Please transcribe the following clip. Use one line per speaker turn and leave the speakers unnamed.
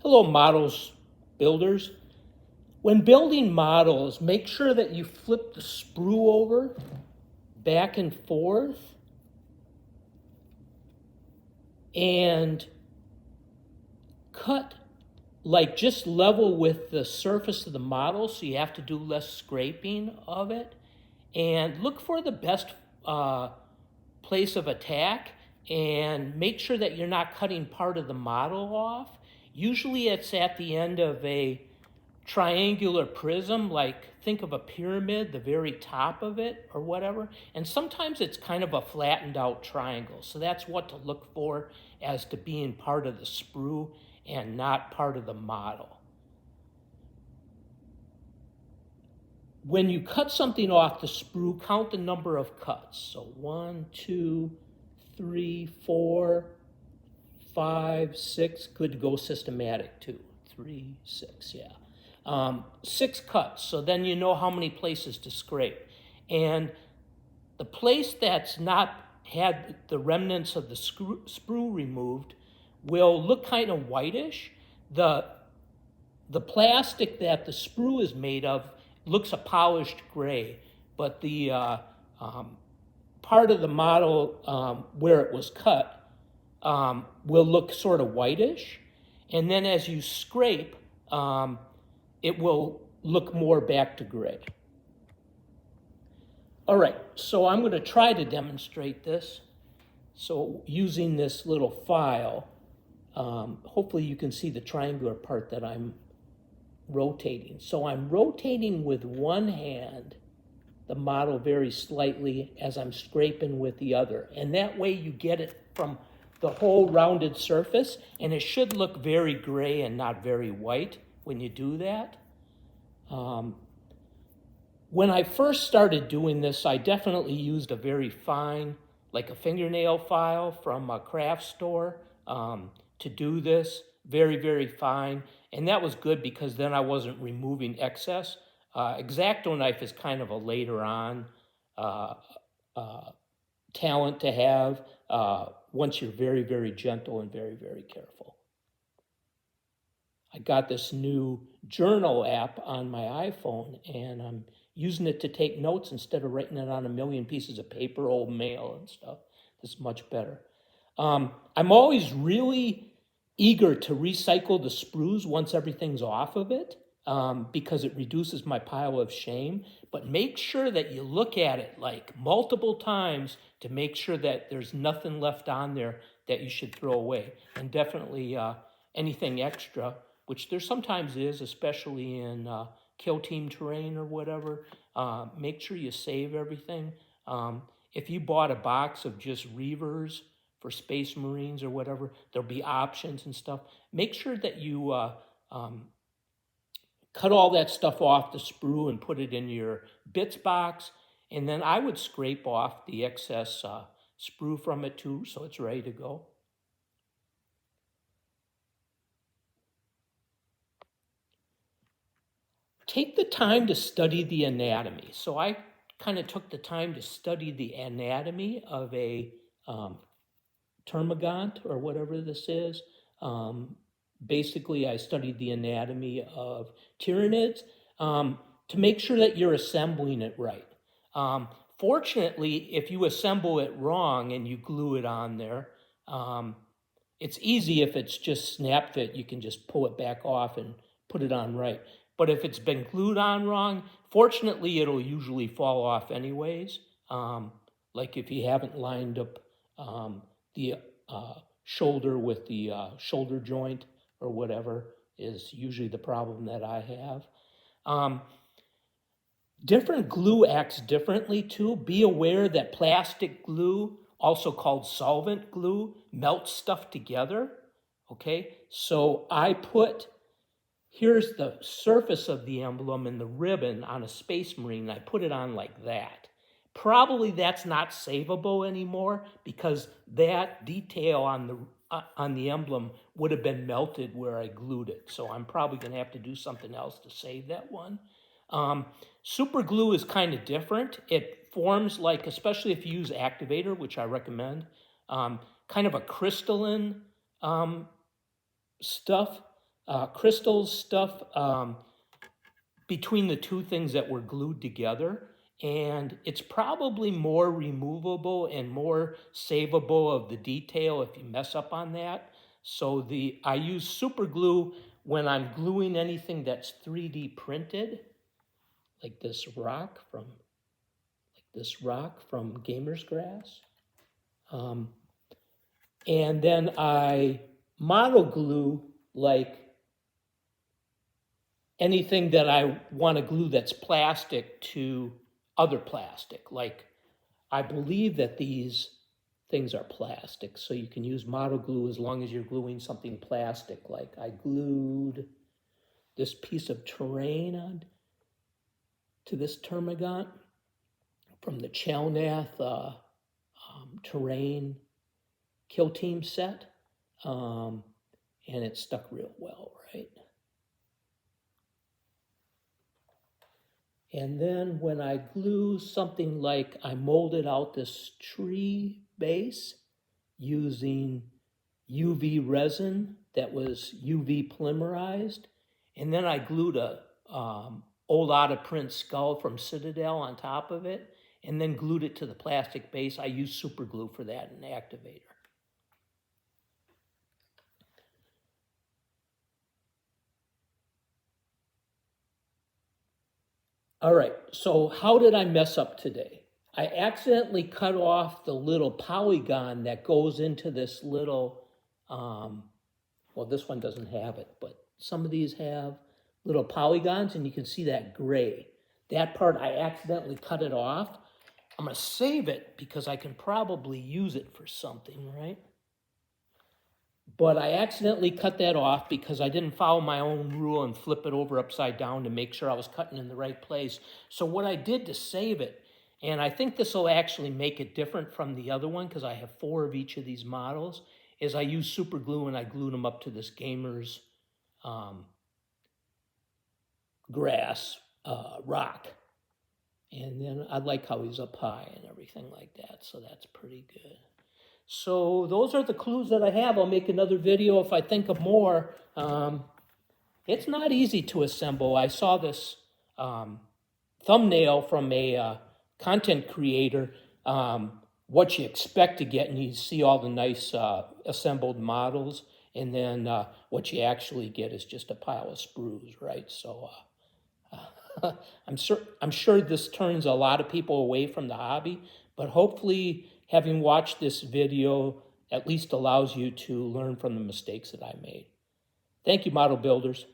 Hello, models builders. When building models, make sure that you flip the sprue over back and forth and cut like just level with the surface of the model, so you have to do less scraping of it. And look for the best place of attack and make sure that you're not cutting part of the model off. Usually it's at the end of a triangular prism, like think of a pyramid, the very top of it or whatever. And sometimes it's kind of a flattened out triangle. So that's what to look for as to being part of the sprue and not part of the model. When you cut something off the sprue, count the number of cuts. So 1, 2, 3, 4, 5, 6. Good to go systematic too. 3, 6, yeah. 6 cuts, so then you know how many places to scrape. And the place that's not had the remnants of the sprue removed will look kind of whitish. The plastic that the sprue is made of looks a polished gray, but the part of the model where it was cut will look sort of whitish. And then as you scrape, it will look more back to gray. All right, so I'm going to try to demonstrate this. So using this little file, hopefully you can see the triangular part that I'm rotating. So I'm rotating with one hand the model very slightly as I'm scraping with the other. And that way you get it from the whole rounded surface, and it should look very gray and not very white when you do that. When I first started doing this, I definitely used a very fine, like a fingernail file from a craft store to do this, very, very fine. And that was good because then I wasn't removing excess. X-Acto knife is kind of a later on talent to have once you're very, very gentle and very, very careful. I got this new journal app on my iPhone, and I'm using it to take notes instead of writing it on a million pieces of paper, old mail and stuff. This is much better. I'm always really eager to recycle the sprues once everything's off of it because it reduces my pile of shame. But make sure that you look at it like multiple times to make sure that there's nothing left on there that you should throw away. And definitely anything extra, which there sometimes is, especially in kill team terrain or whatever, make sure you save everything. If you bought a box of just Reavers for Space Marines or whatever, there'll be options and stuff. Make sure that you cut all that stuff off the sprue and put it in your bits box. And then I would scrape off the excess sprue from it too, so it's ready to go. Take the time to study the anatomy. So I kind of took the time to study the anatomy of a termagant or whatever this is. Basically, I studied the anatomy of tyranids to make sure that you're assembling it right. Fortunately, if you assemble it wrong and you glue it on there, it's easy if it's just snap fit. You can just pull it back off and put it on right. But if it's been glued on wrong, fortunately, it'll usually fall off anyways. Like if you haven't lined up the shoulder with the shoulder joint or whatever is usually the problem that I have. Different glue acts differently too. Be aware that plastic glue, also called solvent glue, melts stuff together. Okay, so I put, here's the surface of the emblem and the ribbon on a Space Marine. I put it on like that. Probably that's not savable anymore because that detail on the emblem would have been melted where I glued it. So I'm probably going to have to do something else to save that one. Super glue is kind of different. It forms like, especially if you use activator, which I recommend, kind of a crystalline stuff. crystals stuff between the two things that were glued together. And it's probably more removable and more savable of the detail if you mess up on that. So I use super glue when I'm gluing anything that's 3D printed, like this rock from Gamer's Grass. And then I model glue like anything that I want to glue that's plastic to other plastic. Like I believe that these things are plastic, so you can use model glue as long as you're gluing something plastic. Like I glued this piece of terrain on to this termagant from the Chelnath terrain kill team set, and it stuck real well, right? And then when I glue something like I molded out this tree base using UV resin that was UV polymerized, and then I glued a old out of print skull from Citadel on top of it, and then glued it to the plastic base. I used super glue for that and activator. All right, so how did I mess up today? I accidentally cut off the little polygon that goes into this little, well, this one doesn't have it, but some of these have little polygons, and you can see that gray. That part, I accidentally cut it off. I'm gonna save it because I can probably use it for something, right? But I accidentally cut that off because I didn't follow my own rule and flip it over upside down to make sure I was cutting in the right place. So what I did to save it, and I think this will actually make it different from the other one because I have 4 of each of these models, is I used super glue and I glued them up to this Gamer's Grass rock. And then I like how he's up high and everything like that, so that's pretty good. So those are the clues that I have. I'll make another video if I think of more. It's not easy to assemble. I saw this thumbnail from a content creator, what you expect to get, and you see all the nice assembled models, and then what you actually get is just a pile of sprues, right? So I'm sure this turns a lot of people away from the hobby, but hopefully having watched this video at least allows you to learn from the mistakes that I made. Thank you, model builders.